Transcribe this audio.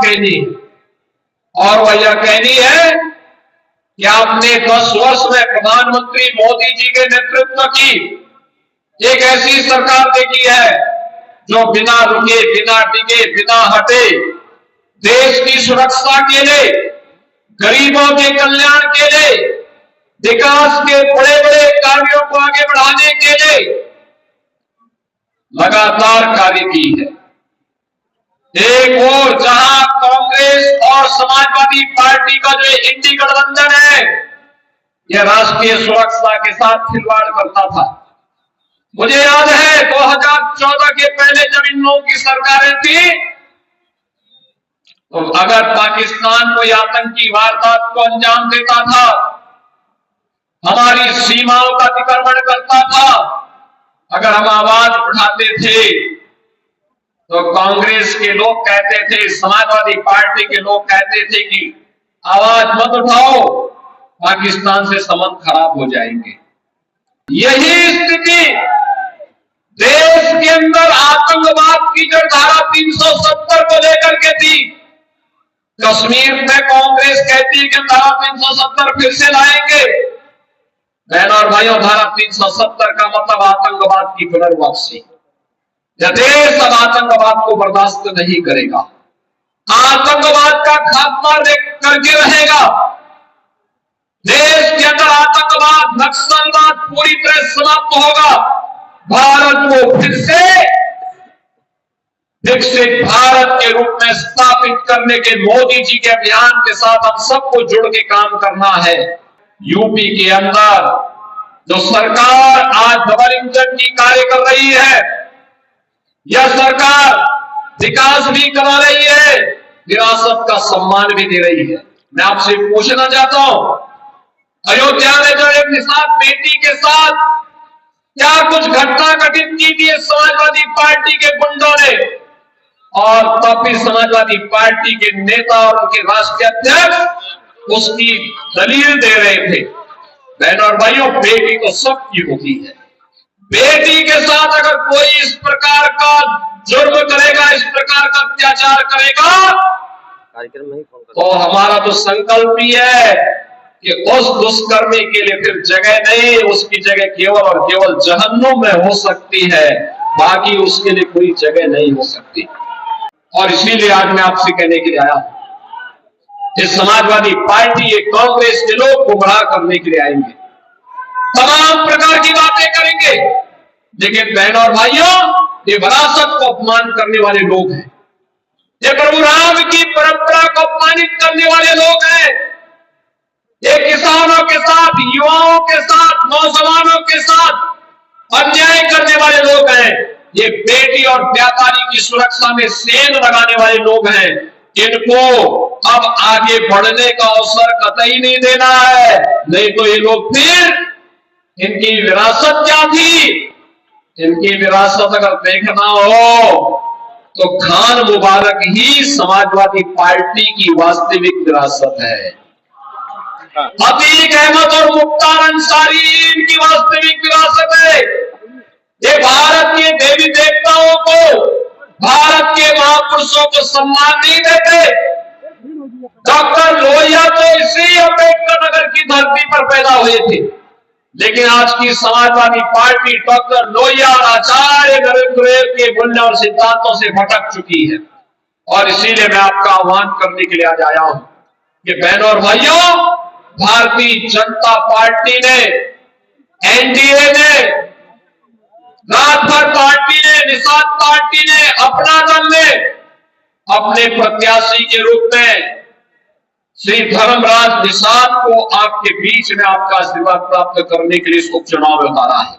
कहनी और वह यह कहनी है कि आपने 10 वर्ष में प्रधानमंत्री मोदी जी के नेतृत्व की एक ऐसी सरकार देखी है जो बिना रुके, बिना टिके, बिना हटे देश की सुरक्षा के लिए, गरीबों के कल्याण के लिए, विकास के बड़े बड़े कार्यों को आगे बढ़ाने के लिए लगातार कार्य की है। एक और जहां कांग्रेस और समाजवादी पार्टी का जो इंडी गठबंधन है, यह राष्ट्रीय सुरक्षा के साथ खिलवाड़ करता था। मुझे याद है 2014 के पहले जब इन लोगों की सरकारें थी, तो अगर पाकिस्तान कोई आतंकी वारदात को अंजाम देता था, हमारी सीमाओं का अतिक्रमण करता था, अगर हम आवाज उठाते थे तो कांग्रेस के लोग कहते थे, समाजवादी पार्टी के लोग कहते थे कि आवाज मत उठाओ, पाकिस्तान से संबंध खराब हो जाएंगे। यही स्थिति देश के अंदर आतंकवाद की जो धारा 370 को लेकर के थी, कश्मीर में कांग्रेस कहती है कि धारा 370 फिर से लाएंगे। बहनों और भाइयों, धारा 370 का मतलब आतंकवाद की पुनर्वापसी। यह देश अब आतंकवाद को बर्दाश्त नहीं करेगा, आतंकवाद का खात्मा करके रहेगा। देश के अंदर आतंकवाद, नक्सलवाद पूरी तरह समाप्त होगा। भारत को फिर से विकसित भारत के रूप में स्थापित करने के मोदी जी के अभियान के साथ हम सबको जुड़ के काम करना है। यूपी के अंदर जो सरकार आज डबल इंजन की कार्य कर रही है, यह सरकार विकास भी करा रही है, विरासत का सम्मान भी दे रही है। मैं आपसे पूछना चाहता हूं, अयोध्या में जो एक निषाद बेटी के साथ क्या कुछ घटना घटित की थी समाजवादी पार्टी के गुंडों ने, और तब भी समाजवादी पार्टी के नेता और उनके राष्ट्रीय अध्यक्ष उसकी दलील दे रहे थे। बहनों और भाइयों, बेटी तो सबकी होती है। बेटी के साथ अगर कोई इस प्रकार का जुर्म करेगा, इस प्रकार का अत्याचार करेगा, तो हमारा तो संकल्प ही है कि उस दुष्कर्मी के लिए फिर जगह नहीं, उसकी जगह केवल और केवल जहन्नुम में हो सकती है, बाकी उसके लिए कोई जगह नहीं हो सकती। और इसीलिए आज मैं आपसे कहने के लिए आया, ये समाजवादी पार्टी, ये कांग्रेस के लोग गुमराह करने के लिए आएंगे, तमाम प्रकार की बातें करेंगे, लेकिन बहनों और भाइयों, ये विरासत को अपमान करने वाले लोग हैं, ये प्रभु राम की परंपरा को अपमानित करने वाले लोग हैं, ये किसानों के साथ, युवाओं के साथ, नौजवानों के साथ अन्याय करने वाले लोग हैं, ये बेटी और व्यापारी की सुरक्षा में सेंध लगाने वाले लोग हैं। इनको अब आगे बढ़ने का अवसर कतई नहीं देना है, नहीं तो ये लोग फिर, इनकी विरासत क्या थी, इनकी विरासत अगर देखना हो तो खान मुबारक ही समाजवादी पार्टी की वास्तविक विरासत है। अतीक अहमद और मुख्तार अंसारी इनकी वास्तविक विरासत है। ये भारत के देवी देवताओं को, भारत के महापुरुषों को सम्मान नहीं देते। डॉक्टर लोहिया तो इसी अम्बेडकर नगर की धरती पर पैदा हुए थे, लेकिन आज की समाजवादी पार्टी डॉक्टर लोहिया और आचार्य नरेंद्र के मूल्य और सिद्धांतों से भटक चुकी है। और इसीलिए मैं आपका आह्वान करने के लिए आज आया हूं कि बहनों और भाइयों, भारतीय जनता पार्टी ने, एनडीए ने, राजभर पार्टी ने, निषाद पार्टी ने, अपना दल ने अपने प्रत्याशी के रूप में श्री धर्मराज निषाद को आपके बीच में आपका आशीर्वाद प्राप्त करने के लिए इस उपचुनाव में उतारा है।